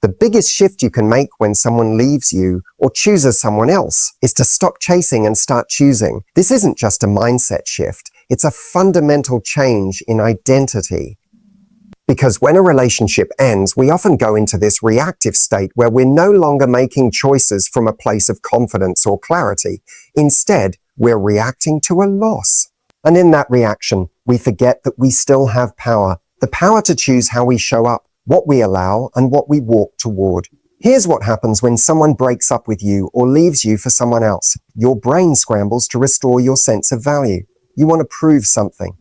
The biggest shift you can make when someone leaves you or chooses someone else is to stop chasing and start choosing. This isn't just a mindset shift. It's a fundamental change in identity. Because when a relationship ends, we often go into this reactive state where we're no longer making choices from a place of confidence or clarity. Instead, we're reacting to a loss. And in that reaction, we forget that we still have power. The power to choose how we show up, what we allow, and what we walk toward. Here's what happens when someone breaks up with you or leaves you for someone else. Your brain scrambles to restore your sense of value. You want to prove something.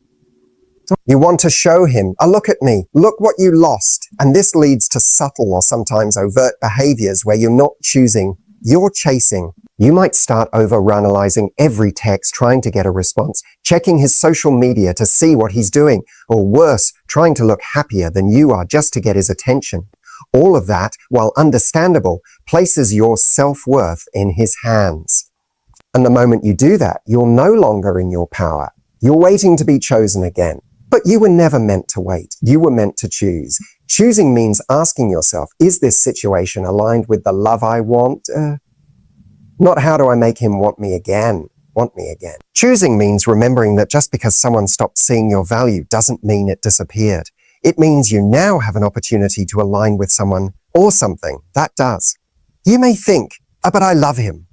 You want to show him, look at me, look what you lost. And this leads to subtle or sometimes overt behaviors where you're not choosing, you're chasing. You might start overanalyzing every text trying to get a response, checking his social media to see what he's doing, or worse, trying to look happier than you are just to get his attention. All of that, while understandable, places your self-worth in his hands. And the moment you do that, you're no longer in your power. You're waiting to be chosen again. But you were never meant to wait. You were meant to choose. Choosing means asking yourself, is this situation aligned with the love I want? Not how do I make him want me again? Choosing means remembering that just because someone stopped seeing your value doesn't mean it disappeared. It means you now have an opportunity to align with someone or something that does. You may think, but I love him.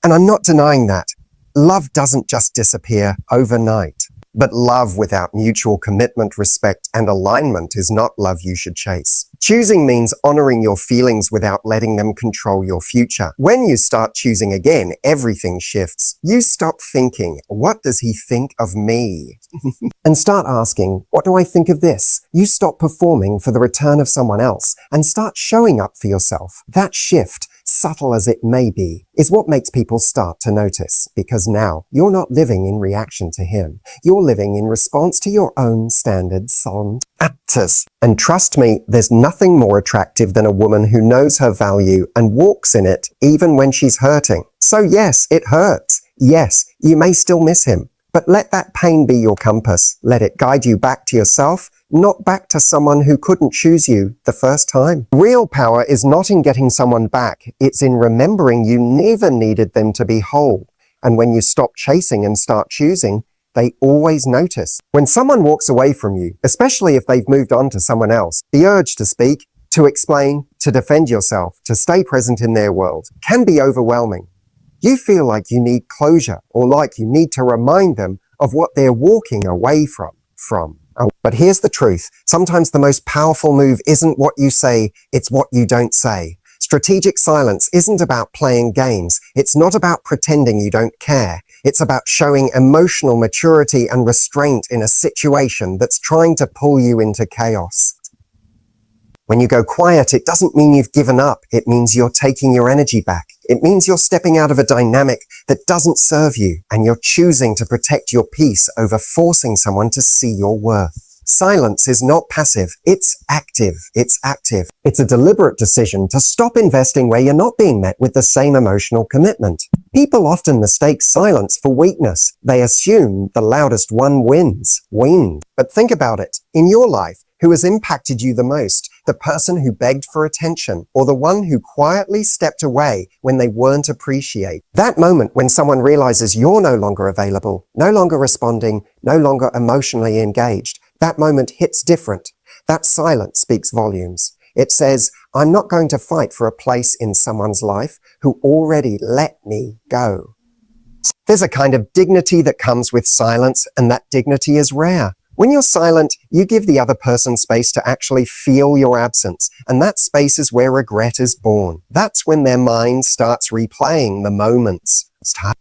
And I'm not denying that. Love doesn't just disappear overnight. But love without mutual commitment, respect, and alignment is not love you should chase. Choosing means honoring your feelings without letting them control your future. When you start choosing again, everything shifts. You stop thinking, what does he think of me? And start asking, what do I think of this? You stop performing for the return of someone else and start showing up for yourself. That shift, subtle as it may be, is what makes people start to notice, because now you're not living in reaction to him. You're living in response to your own standards on actors. And trust me, there's nothing more attractive than a woman who knows her value and walks in it even when she's hurting. So yes, it hurts. Yes, you may still miss him, but let that pain be your compass. Let it guide you back to yourself, not back to someone who couldn't choose you the first time. Real power is not in getting someone back. It's in remembering you never needed them to be whole. And when you stop chasing and start choosing, they always notice. When someone walks away from you, especially if they've moved on to someone else, the urge to speak, to explain, to defend yourself, to stay present in their world can be overwhelming. You feel like you need closure or like you need to remind them of what they're walking away from. But here's the truth. Sometimes the most powerful move isn't what you say, it's what you don't say. Strategic silence isn't about playing games. It's not about pretending you don't care. It's about showing emotional maturity and restraint in a situation that's trying to pull you into chaos. When you go quiet, it doesn't mean you've given up. It means you're taking your energy back. It means you're stepping out of a dynamic that doesn't serve you, and you're choosing to protect your peace over forcing someone to see your worth. Silence is not passive, it's active. It's a deliberate decision to stop investing where you're not being met with the same emotional commitment. People often mistake silence for weakness. They assume the loudest one wins. But think about it. In your life, who has impacted you the most? The person who begged for attention, or the one who quietly stepped away when they weren't appreciated? That moment when someone realizes you're no longer available, no longer responding, no longer emotionally engaged, that moment hits different. That silence speaks volumes. It says, I'm not going to fight for a place in someone's life who already let me go. There's a kind of dignity that comes with silence, and that dignity is rare. When you're silent, you give the other person space to actually feel your absence, and that space is where regret is born. That's when their mind starts replaying the moments.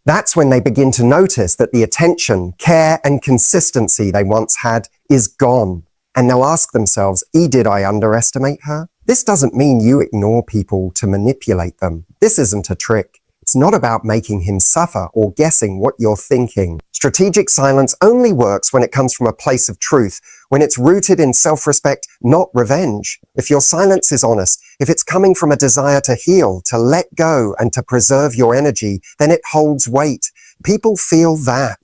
That's when they begin to notice that the attention, care, and consistency they once had is gone. And they'll ask themselves, did I underestimate her? This doesn't mean you ignore people to manipulate them. This isn't a trick. It's not about making him suffer or guessing what you're thinking. Strategic silence only works when it comes from a place of truth, when it's rooted in self-respect, not revenge. If your silence is honest, if it's coming from a desire to heal, to let go, and to preserve your energy, then it holds weight. People feel that.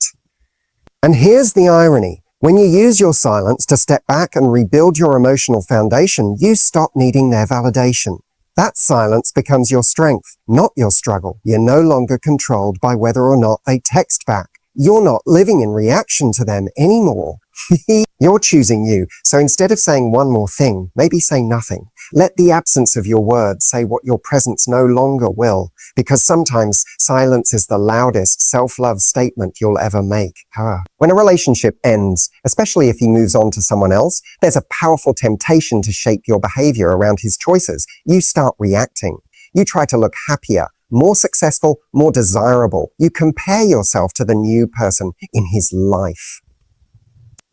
And here's the irony. When you use your silence to step back and rebuild your emotional foundation, you stop needing their validation. That silence becomes your strength, not your struggle. You're no longer controlled by whether or not they text back. You're not living in reaction to them anymore. You're choosing you. So instead of saying one more thing, maybe say nothing. Let the absence of your words say what your presence no longer will, because sometimes silence is the loudest self-love statement you'll ever make. When a relationship ends, especially if he moves on to someone else, there's a powerful temptation to shape your behavior around his choices. You start reacting. You try to look happier, more successful, more desirable. You compare yourself to the new person in his life.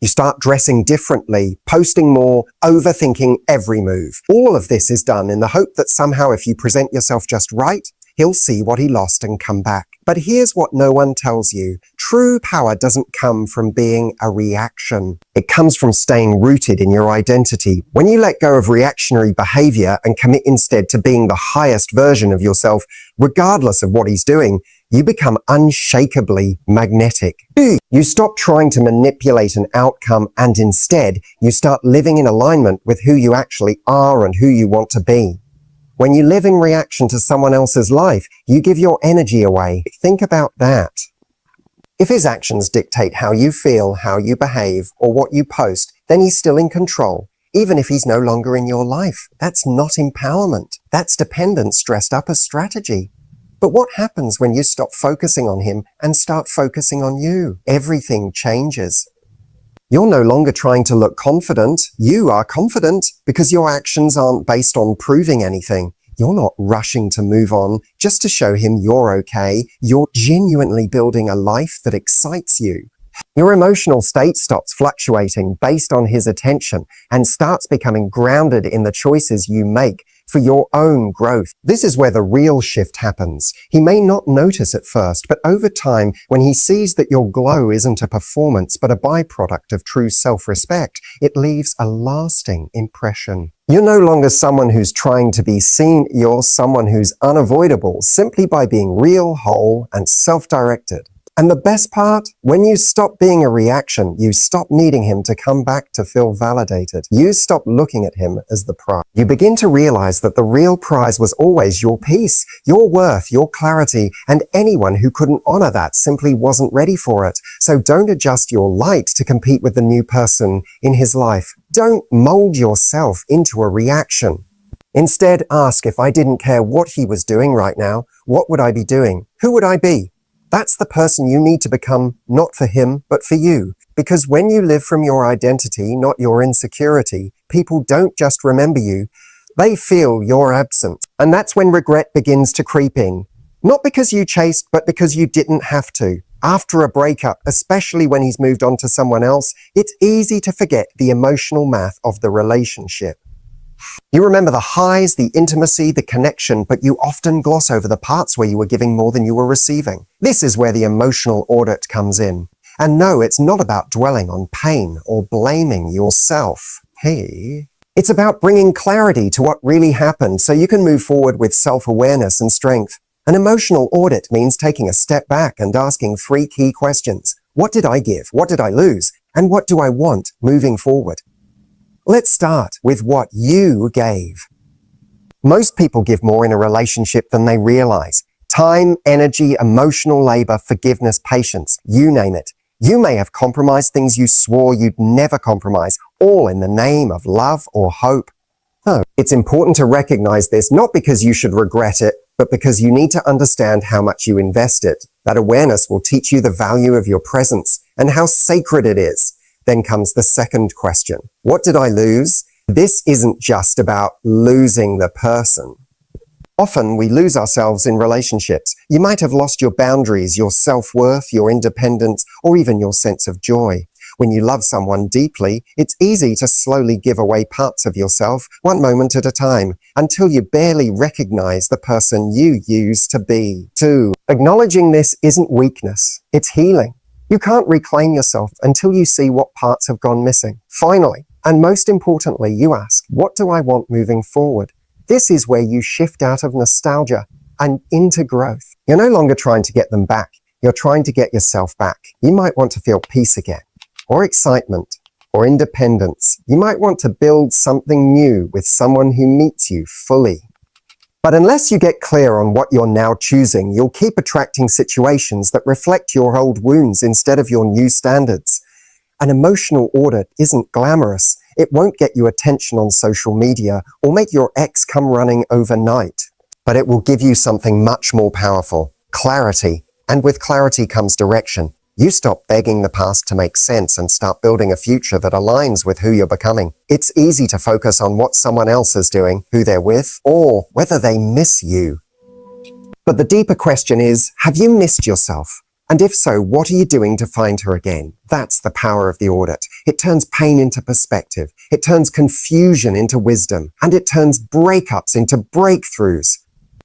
You start dressing differently, posting more, overthinking every move. All of this is done in the hope that somehow if you present yourself just right, he'll see what he lost and come back. But here's what no one tells you. True power doesn't come from being a reaction. It comes from staying rooted in your identity. When you let go of reactionary behavior and commit instead to being the highest version of yourself, regardless of what he's doing, you become unshakably magnetic. You stop trying to manipulate an outcome and instead you start living in alignment with who you actually are and who you want to be. When you live in reaction to someone else's life, you give your energy away. Think about that. If his actions dictate how you feel, how you behave, or what you post, then he's still in control, even if he's no longer in your life. That's not empowerment. That's dependence dressed up as strategy. But what happens when you stop focusing on him and start focusing on you? Everything changes. You're no longer trying to look confident. You are confident because your actions aren't based on proving anything. You're not rushing to move on just to show him you're okay. You're genuinely building a life that excites you. Your emotional state stops fluctuating based on his attention and starts becoming grounded in the choices you make for your own growth. This is where the real shift happens. He may not notice at first, but over time, when he sees that your glow isn't a performance, but a byproduct of true self-respect, it leaves a lasting impression. You're no longer someone who's trying to be seen. You're someone who's unavoidable simply by being real, whole, and self-directed. And the best part, when you stop being a reaction, you stop needing him to come back to feel validated. You stop looking at him as the prize. You begin to realize that the real prize was always your peace, your worth, your clarity, and anyone who couldn't honor that simply wasn't ready for it. So don't adjust your light to compete with the new person in his life. Don't mold yourself into a reaction. Instead, ask, if I didn't care what he was doing right now, what would I be doing? Who would I be? That's the person you need to become, not for him, but for you. Because when you live from your identity, not your insecurity, people don't just remember you, they feel you're absent. And that's when regret begins to creep in. Not because you chased, but because you didn't have to. After a breakup, especially when he's moved on to someone else, it's easy to forget the emotional math of the relationship. You remember the highs, the intimacy, the connection, but you often gloss over the parts where you were giving more than you were receiving. This is where the emotional audit comes in. And no, it's not about dwelling on pain or blaming yourself. It's about bringing clarity to what really happened so you can move forward with self-awareness and strength. An emotional audit means taking a step back and asking 3 key questions. What did I give? What did I lose? And what do I want moving forward? Let's start with what you gave. Most people give more in a relationship than they realize. Time, energy, emotional labor, forgiveness, patience, you name it. You may have compromised things you swore you'd never compromise, all in the name of love or hope. No, it's important to recognize this, not because you should regret it, but because you need to understand how much you invested. That awareness will teach you the value of your presence and how sacred it is. Then comes the second question. What did I lose? This isn't just about losing the person. Often we lose ourselves in relationships. You might have lost your boundaries, your self-worth, your independence, or even your sense of joy. When you love someone deeply, it's easy to slowly give away parts of yourself, one moment at a time, until you barely recognize the person you used to be. 2. Acknowledging this isn't weakness, it's healing. You can't reclaim yourself until you see what parts have gone missing. Finally, and most importantly, you ask, what do I want moving forward? This is where you shift out of nostalgia and into growth. You're no longer trying to get them back. You're trying to get yourself back. You might want to feel peace again, or excitement, or independence. You might want to build something new with someone who meets you fully. But unless you get clear on what you're now choosing, you'll keep attracting situations that reflect your old wounds instead of your new standards. An emotional audit isn't glamorous. It won't get you attention on social media or make your ex come running overnight. But it will give you something much more powerful: clarity. And with clarity comes direction. You stop begging the past to make sense and start building a future that aligns with who you're becoming. It's easy to focus on what someone else is doing, who they're with, or whether they miss you. But the deeper question is, have you missed yourself? And if so, what are you doing to find her again? That's the power of the audit. It turns pain into perspective. It turns confusion into wisdom. And it turns breakups into breakthroughs.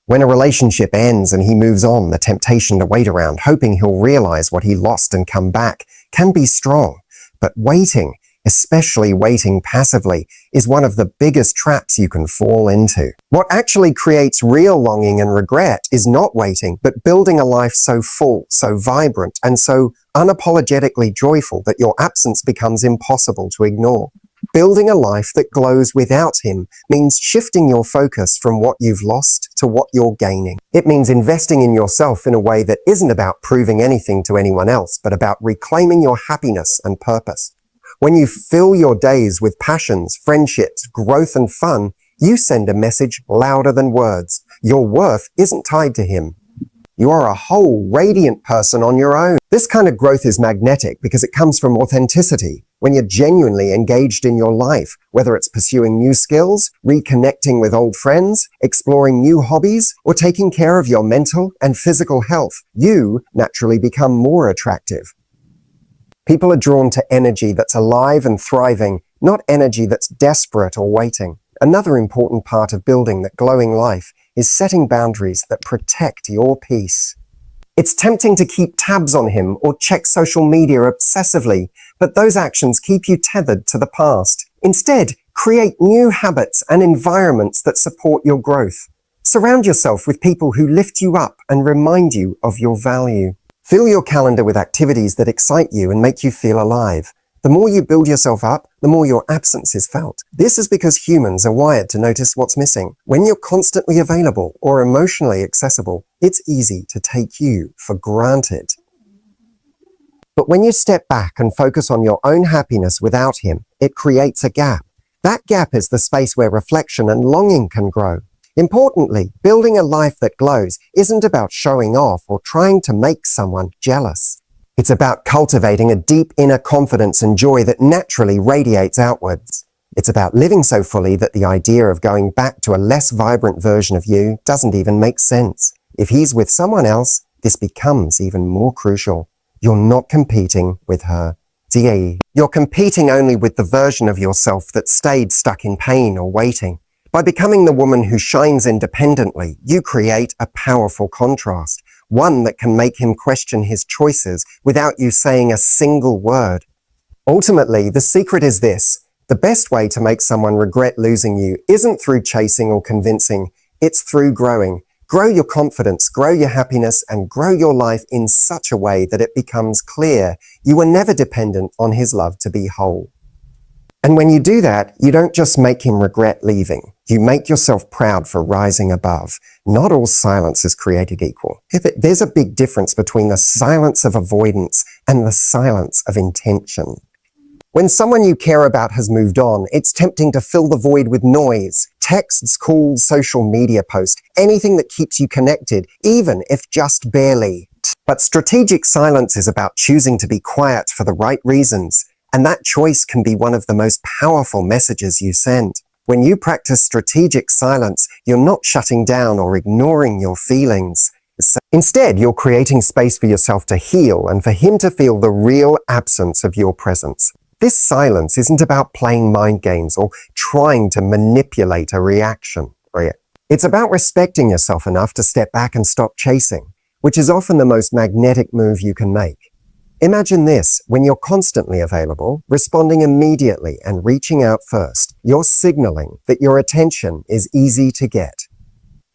When a relationship ends and he moves on, the temptation to wait around, hoping he'll realize what he lost and come back, can be strong. But waiting, especially waiting passively, is one of the biggest traps you can fall into. What actually creates real longing and regret is not waiting, but building a life so full, so vibrant, and so unapologetically joyful that your absence becomes impossible to ignore. Building a life that glows without him means shifting your focus from what you've lost to what you're gaining. It means investing in yourself in a way that isn't about proving anything to anyone else, but about reclaiming your happiness and purpose. When you fill your days with passions, friendships, growth, and fun, you send a message louder than words. Your worth isn't tied to him. You are a whole, radiant person on your own. This kind of growth is magnetic because it comes from authenticity. When you're genuinely engaged in your life, whether it's pursuing new skills, reconnecting with old friends, exploring new hobbies, or taking care of your mental and physical health, you naturally become more attractive. People are drawn to energy that's alive and thriving, not energy that's desperate or waiting. Another important part of building that glowing life is setting boundaries that protect your peace. It's tempting to keep tabs on him or check social media obsessively, but those actions keep you tethered to the past. Instead, create new habits and environments that support your growth. Surround yourself with people who lift you up and remind you of your value. Fill your calendar with activities that excite you and make you feel alive. The more you build yourself up, the more your absence is felt. This is because humans are wired to notice what's missing. When you're constantly available or emotionally accessible, it's easy to take you for granted. But when you step back and focus on your own happiness without him, it creates a gap. That gap is the space where reflection and longing can grow. Importantly, building a life that glows isn't about showing off or trying to make someone jealous. It's about cultivating a deep inner confidence and joy that naturally radiates outwards. It's about living so fully that the idea of going back to a less vibrant version of you doesn't even make sense. If he's with someone else, this becomes even more crucial. You're not competing with her. You're competing only with the version of yourself that stayed stuck in pain or waiting. By becoming the woman who shines independently, you create a powerful contrast, one that can make him question his choices without you saying a single word. Ultimately, the secret is this: the best way to make someone regret losing you isn't through chasing or convincing, it's through growing. Grow your confidence, grow your happiness, and grow your life in such a way that it becomes clear you were never dependent on his love to be whole. And when you do that, you don't just make him regret leaving. You make yourself proud for rising above. Not all silence is created equal. There's a big difference between the silence of avoidance and the silence of intention. When someone you care about has moved on, it's tempting to fill the void with noise. Texts, calls, social media posts, anything that keeps you connected, even if just barely. But strategic silence is about choosing to be quiet for the right reasons. And that choice can be one of the most powerful messages you send. When you practice strategic silence, you're not shutting down or ignoring your feelings. Instead, you're creating space for yourself to heal and for him to feel the real absence of your presence. This silence isn't about playing mind games or trying to manipulate a reaction. It's about respecting yourself enough to step back and stop chasing, which is often the most magnetic move you can make. Imagine this: when you're constantly available, responding immediately and reaching out first, you're signaling that your attention is easy to get.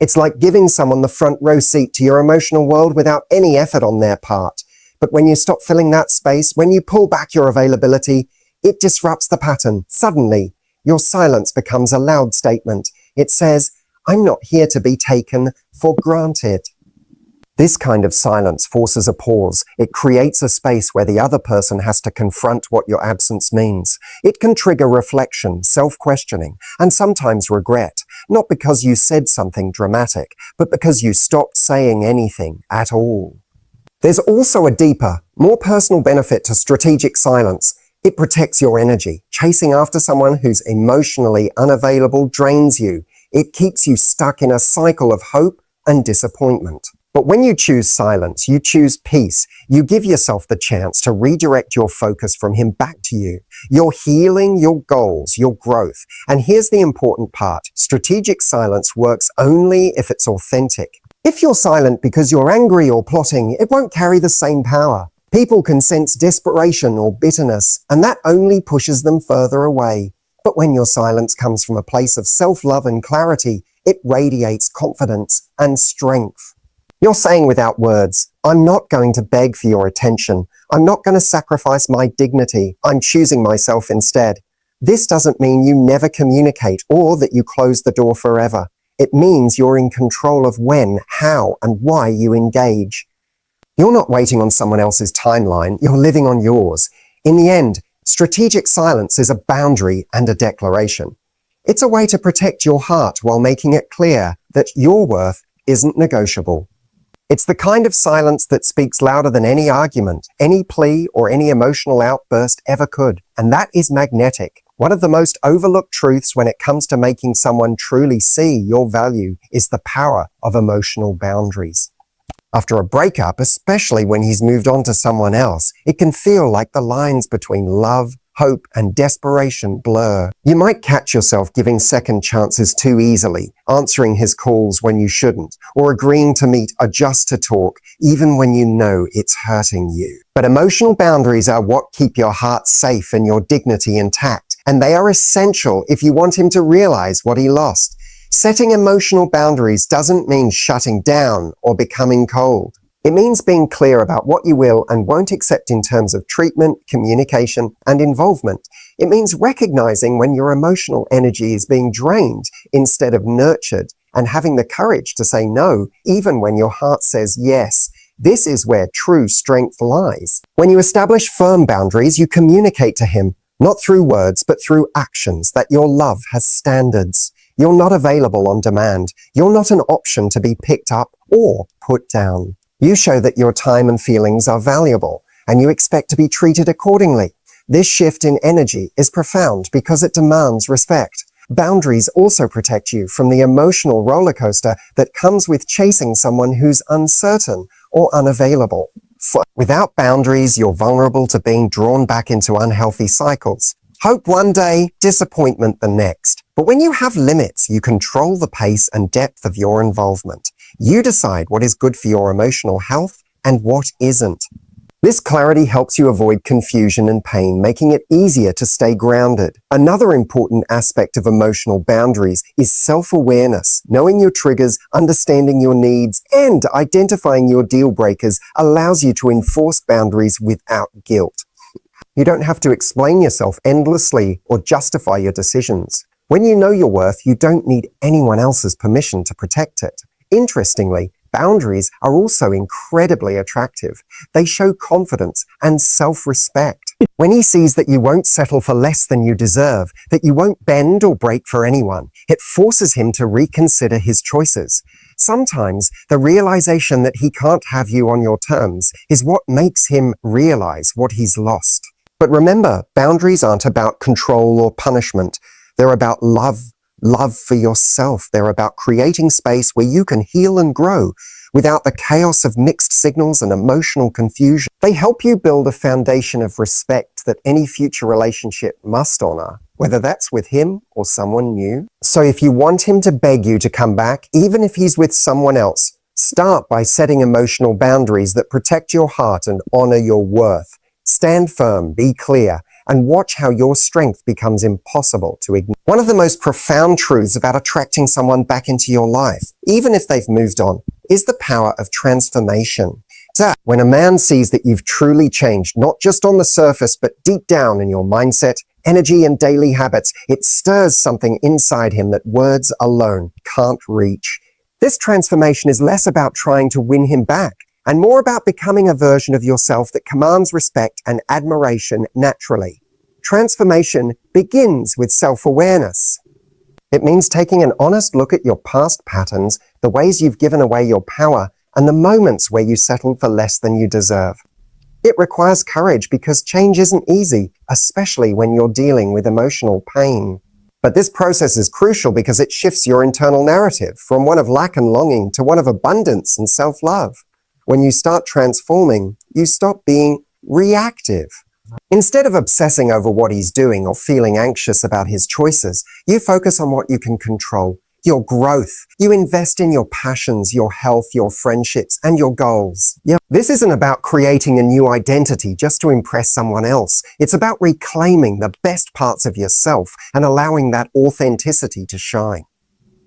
It's like giving someone the front row seat to your emotional world without any effort on their part. But when you stop filling that space, when you pull back your availability, it disrupts the pattern. Suddenly, your silence becomes a loud statement. It says, I'm not here to be taken for granted. This kind of silence forces a pause. It creates a space where the other person has to confront what your absence means. It can trigger reflection, self-questioning, and sometimes regret, not because you said something dramatic, but because you stopped saying anything at all. There's also a deeper, more personal benefit to strategic silence. It protects your energy. Chasing after someone who's emotionally unavailable drains you. It keeps you stuck in a cycle of hope and disappointment. But when you choose silence, you choose peace. You give yourself the chance to redirect your focus from him back to you. You're healing your goals, your growth. And here's the important part. Strategic silence works only if it's authentic. If you're silent because you're angry or plotting, it won't carry the same power. People can sense desperation or bitterness, and that only pushes them further away. But when your silence comes from a place of self-love and clarity, it radiates confidence and strength. You're saying without words, I'm not going to beg for your attention. I'm not going to sacrifice my dignity. I'm choosing myself instead. This doesn't mean you never communicate or that you close the door forever. It means you're in control of when, how, and why you engage. You're not waiting on someone else's timeline. You're living on yours. In the end, strategic silence is a boundary and a declaration. It's a way to protect your heart while making it clear that your worth isn't negotiable. It's the kind of silence that speaks louder than any argument, any plea, or any emotional outburst ever could. And that is magnetic. One of the most overlooked truths when it comes to making someone truly see your value is the power of emotional boundaries. After a breakup, especially when he's moved on to someone else, it can feel like the lines between love, hope, and desperation blur. You might catch yourself giving second chances too easily, answering his calls when you shouldn't, or agreeing to meet just to talk, even when you know it's hurting you. But emotional boundaries are what keep your heart safe and your dignity intact, and they are essential if you want him to realize what he lost. Setting emotional boundaries doesn't mean shutting down or becoming cold. It means being clear about what you will and won't accept in terms of treatment, communication, and involvement. It means recognizing when your emotional energy is being drained instead of nurtured, and having the courage to say no, even when your heart says yes. This is where true strength lies. When you establish firm boundaries, you communicate to him, not through words, but through actions, that your love has standards. You're not available on demand. You're not an option to be picked up or put down. You show that your time and feelings are valuable, and you expect to be treated accordingly. This shift in energy is profound because it demands respect. Boundaries also protect you from the emotional roller coaster that comes with chasing someone who's uncertain or unavailable. Without boundaries, you're vulnerable to being drawn back into unhealthy cycles. Hope one day, disappointment the next. But when you have limits, you control the pace and depth of your involvement. You decide what is good for your emotional health and what isn't. This clarity helps you avoid confusion and pain, making it easier to stay grounded. Another important aspect of emotional boundaries is self-awareness. Knowing your triggers, understanding your needs, and identifying your deal breakers allows you to enforce boundaries without guilt. You don't have to explain yourself endlessly or justify your decisions. When you know your worth, you don't need anyone else's permission to protect it. Interestingly, boundaries are also incredibly attractive. They show confidence and self-respect. When he sees that you won't settle for less than you deserve, that you won't bend or break for anyone, it forces him to reconsider his choices. Sometimes the realization that he can't have you on your terms is what makes him realize what he's lost. But remember, boundaries aren't about control or punishment. They're about love for yourself. They're about creating space where you can heal and grow without the chaos of mixed signals and emotional confusion. They help you build a foundation of respect that any future relationship must honor, whether that's with him or someone new. So if you want him to beg you to come back, even if he's with someone else, start by setting emotional boundaries that protect your heart and honor your worth. Stand firm, be clear, and watch how your strength becomes impossible to ignore. One of the most profound truths about attracting someone back into your life, even if they've moved on, is the power of transformation. So, when a man sees that you've truly changed, not just on the surface, but deep down in your mindset, energy, and daily habits. It stirs something inside him that words alone can't reach. This transformation is less about trying to win him back and more about becoming a version of yourself that commands respect and admiration naturally. Transformation begins with self-awareness. It means taking an honest look at your past patterns, the ways you've given away your power, and the moments where you settled for less than you deserve. It requires courage because change isn't easy, especially when you're dealing with emotional pain. But this process is crucial because it shifts your internal narrative from one of lack and longing to one of abundance and self-love. When you start transforming, you stop being reactive. Instead of obsessing over what he's doing or feeling anxious about his choices, you focus on what you can control, your growth. You invest in your passions, your health, your friendships, and your goals. This isn't about creating a new identity just to impress someone else. It's about reclaiming the best parts of yourself and allowing that authenticity to shine.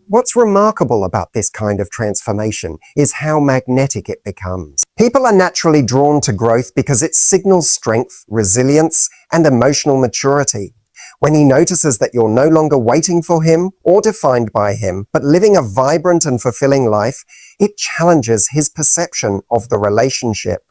What's remarkable about this kind of transformation is how magnetic it becomes. People are naturally drawn to growth because it signals strength, resilience, and emotional maturity. When he notices that you're no longer waiting for him or defined by him, but living a vibrant and fulfilling life, it challenges his perception of the relationship.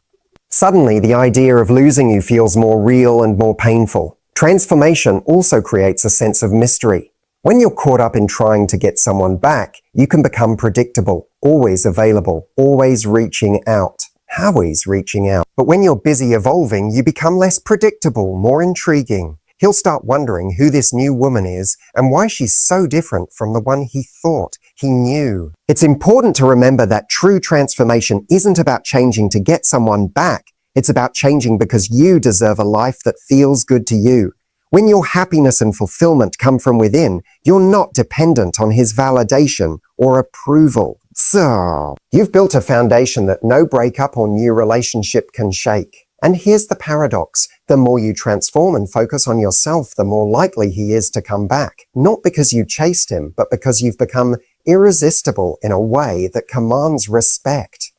Suddenly, the idea of losing you feels more real and more painful. Transformation also creates a sense of mystery. When you're caught up in trying to get someone back, you can become predictable, always available, always reaching out. Always reaching out. But when you're busy evolving, you become less predictable, more intriguing. He'll start wondering who this new woman is and why she's so different from the one he thought he knew. It's important to remember that true transformation isn't about changing to get someone back. It's about changing because you deserve a life that feels good to you. When your happiness and fulfillment come from within, you're not dependent on his validation or approval. So, you've built a foundation that no breakup or new relationship can shake. And here's the paradox. The more you transform and focus on yourself, the more likely he is to come back. Not because you chased him, but because you've become irresistible in a way that commands respect.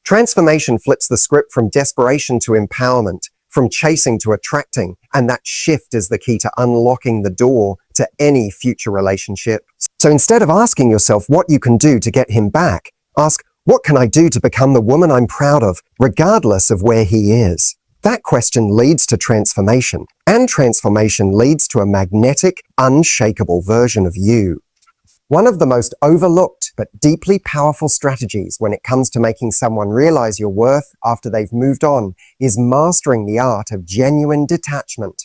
Transformation flips the script from desperation to empowerment, from chasing to attracting, and that shift is the key to unlocking the door to any future relationship. So instead of asking yourself what you can do to get him back, ask, what can I do to become the woman I'm proud of, regardless of where he is? That question leads to transformation, and transformation leads to a magnetic, unshakable version of you. One of the most overlooked but deeply powerful strategies when it comes to making someone realize your worth after they've moved on is mastering the art of genuine detachment.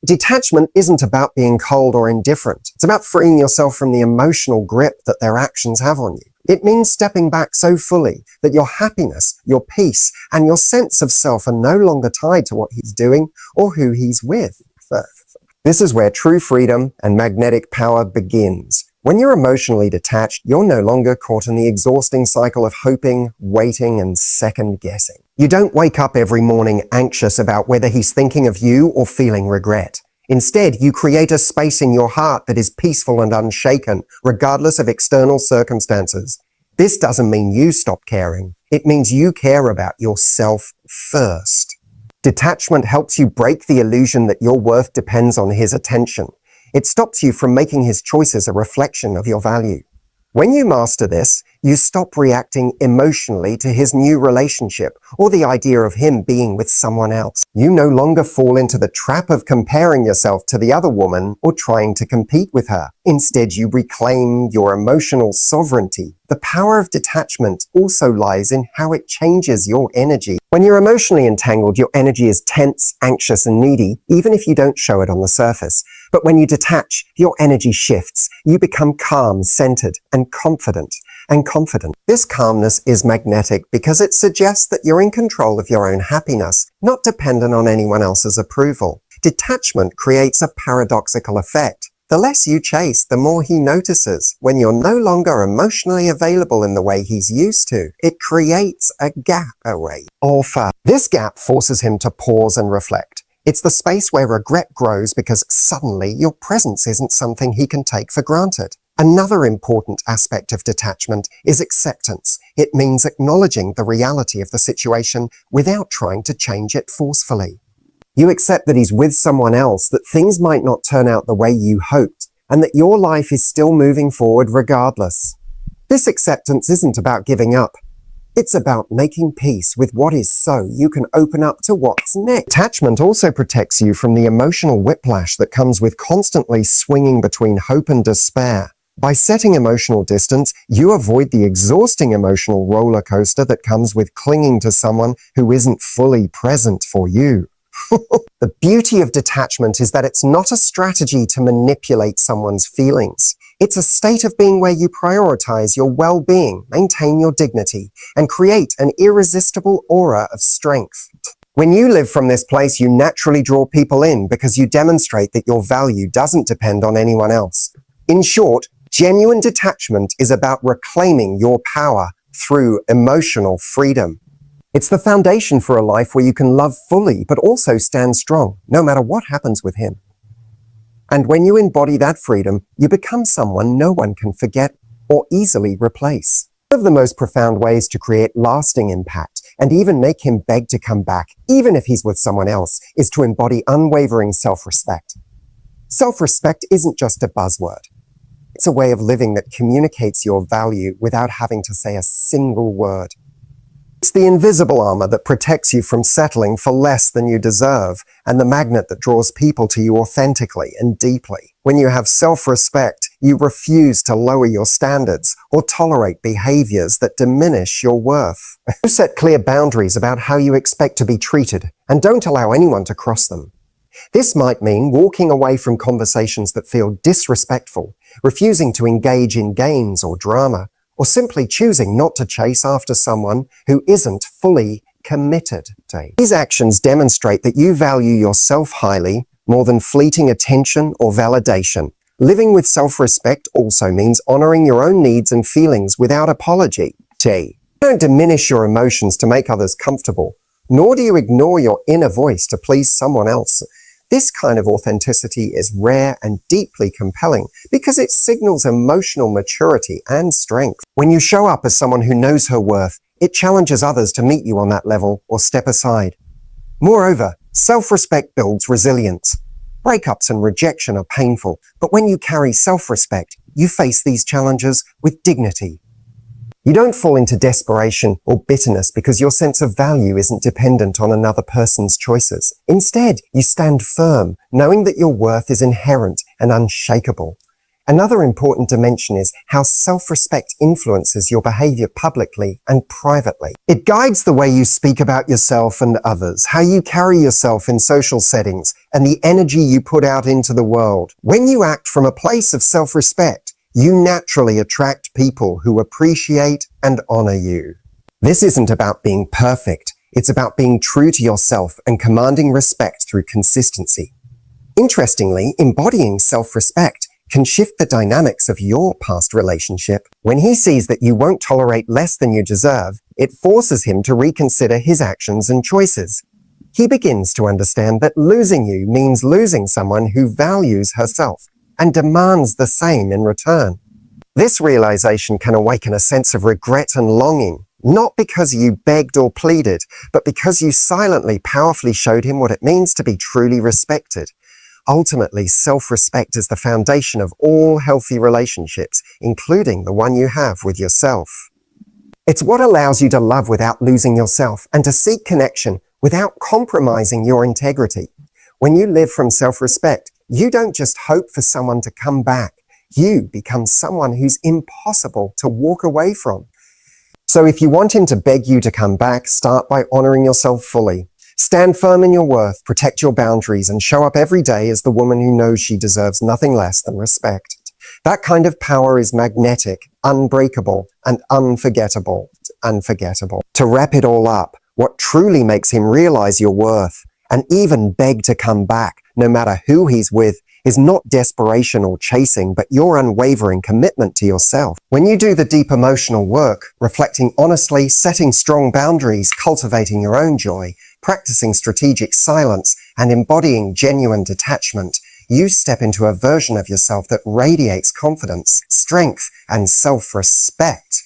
Detachment isn't about being cold or indifferent. It's about freeing yourself from the emotional grip that their actions have on you. It means stepping back so fully that your happiness, your peace, and your sense of self are no longer tied to what he's doing or who he's with. This is where true freedom and magnetic power begins. When you're emotionally detached, you're no longer caught in the exhausting cycle of hoping, waiting, and second-guessing. You don't wake up every morning anxious about whether he's thinking of you or feeling regret. Instead, you create a space in your heart that is peaceful and unshaken, regardless of external circumstances. This doesn't mean you stop caring. It means you care about yourself first. Detachment helps you break the illusion that your worth depends on his attention. It stops you from making his choices a reflection of your value. When you master this, you stop reacting emotionally to his new relationship or the idea of him being with someone else. You no longer fall into the trap of comparing yourself to the other woman or trying to compete with her. Instead, you reclaim your emotional sovereignty. The power of detachment also lies in how it changes your energy. When you're emotionally entangled, your energy is tense, anxious, and needy, even if you don't show it on the surface. But when you detach, your energy shifts. You become calm, centered, and confident. This calmness is magnetic because it suggests that you're in control of your own happiness, not dependent on anyone else's approval. Detachment creates a paradoxical effect. The less you chase, the more he notices. When you're no longer emotionally available in the way he's used to, it creates a gap away. This gap forces him to pause and reflect. It's the space where regret grows because suddenly your presence isn't something he can take for granted. Another important aspect of detachment is acceptance. It means acknowledging the reality of the situation without trying to change it forcefully. You accept that he's with someone else, that things might not turn out the way you hoped, and that your life is still moving forward regardless. This acceptance isn't about giving up. It's about making peace with what is so you can open up to what's next. Detachment also protects you from the emotional whiplash that comes with constantly swinging between hope and despair. By setting emotional distance, you avoid the exhausting emotional roller coaster that comes with clinging to someone who isn't fully present for you. The beauty of detachment is that it's not a strategy to manipulate someone's feelings. It's a state of being where you prioritize your well-being, maintain your dignity, and create an irresistible aura of strength. When you live from this place, you naturally draw people in because you demonstrate that your value doesn't depend on anyone else. In short, genuine detachment is about reclaiming your power through emotional freedom. It's the foundation for a life where you can love fully, but also stand strong, no matter what happens with him. And when you embody that freedom, you become someone no one can forget or easily replace. One of the most profound ways to create lasting impact and even make him beg to come back, even if he's with someone else, is to embody unwavering self-respect. Self-respect isn't just a buzzword. It's a way of living that communicates your value without having to say a single word. It's the invisible armor that protects you from settling for less than you deserve, and the magnet that draws people to you authentically and deeply. When you have self-respect, you refuse to lower your standards or tolerate behaviors that diminish your worth. You set clear boundaries about how you expect to be treated, and don't allow anyone to cross them. This might mean walking away from conversations that feel disrespectful, refusing to engage in games or drama, or simply choosing not to chase after someone who isn't fully committed. These actions demonstrate that you value yourself highly more than fleeting attention or validation. Living with self-respect also means honoring your own needs and feelings without apology. You don't diminish your emotions to make others comfortable, nor do you ignore your inner voice to please someone else. This kind of authenticity is rare and deeply compelling because it signals emotional maturity and strength. When you show up as someone who knows her worth, it challenges others to meet you on that level or step aside. Moreover, self-respect builds resilience. Breakups and rejection are painful, but when you carry self-respect, you face these challenges with dignity. You don't fall into desperation or bitterness because your sense of value isn't dependent on another person's choices. Instead, you stand firm, knowing that your worth is inherent and unshakable. Another important dimension is how self-respect influences your behavior publicly and privately. It guides the way you speak about yourself and others, how you carry yourself in social settings, and the energy you put out into the world. When you act from a place of self-respect, you naturally attract people who appreciate and honor you. This isn't about being perfect. It's about being true to yourself and commanding respect through consistency. Interestingly, embodying self-respect can shift the dynamics of your past relationship. When he sees that you won't tolerate less than you deserve, it forces him to reconsider his actions and choices. He begins to understand that losing you means losing someone who values herself and demands the same in return. This realization can awaken a sense of regret and longing, not because you begged or pleaded, but because you silently, powerfully showed him what it means to be truly respected. Ultimately, self-respect is the foundation of all healthy relationships, including the one you have with yourself. It's what allows you to love without losing yourself and to seek connection without compromising your integrity. When you live from self-respect, you don't just hope for someone to come back. You become someone who's impossible to walk away from. So if you want him to beg you to come back, start by honoring yourself fully. Stand firm in your worth, protect your boundaries, and show up every day as the woman who knows she deserves nothing less than respect. That kind of power is magnetic, unbreakable, and unforgettable. To wrap it all up, what truly makes him realize your worth and even beg to come back, no matter who he's with, is not desperation or chasing, but your unwavering commitment to yourself. When you do the deep emotional work, reflecting honestly, setting strong boundaries, cultivating your own joy, practicing strategic silence, and embodying genuine detachment, you step into a version of yourself that radiates confidence, strength, and self-respect.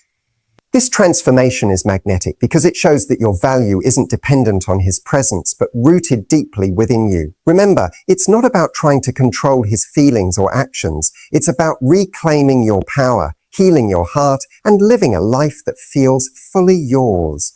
This transformation is magnetic because it shows that your value isn't dependent on his presence, but rooted deeply within you. Remember, it's not about trying to control his feelings or actions. It's about reclaiming your power, healing your heart, and living a life that feels fully yours.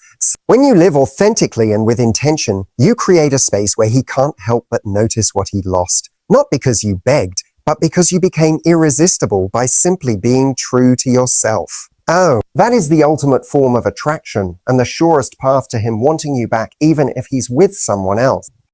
When you live authentically and with intention, you create a space where he can't help but notice what he lost. Not because you begged, but because you became irresistible by simply being true to yourself. Oh, that is the ultimate form of attraction and the surest path to him wanting you back even if he's with someone else.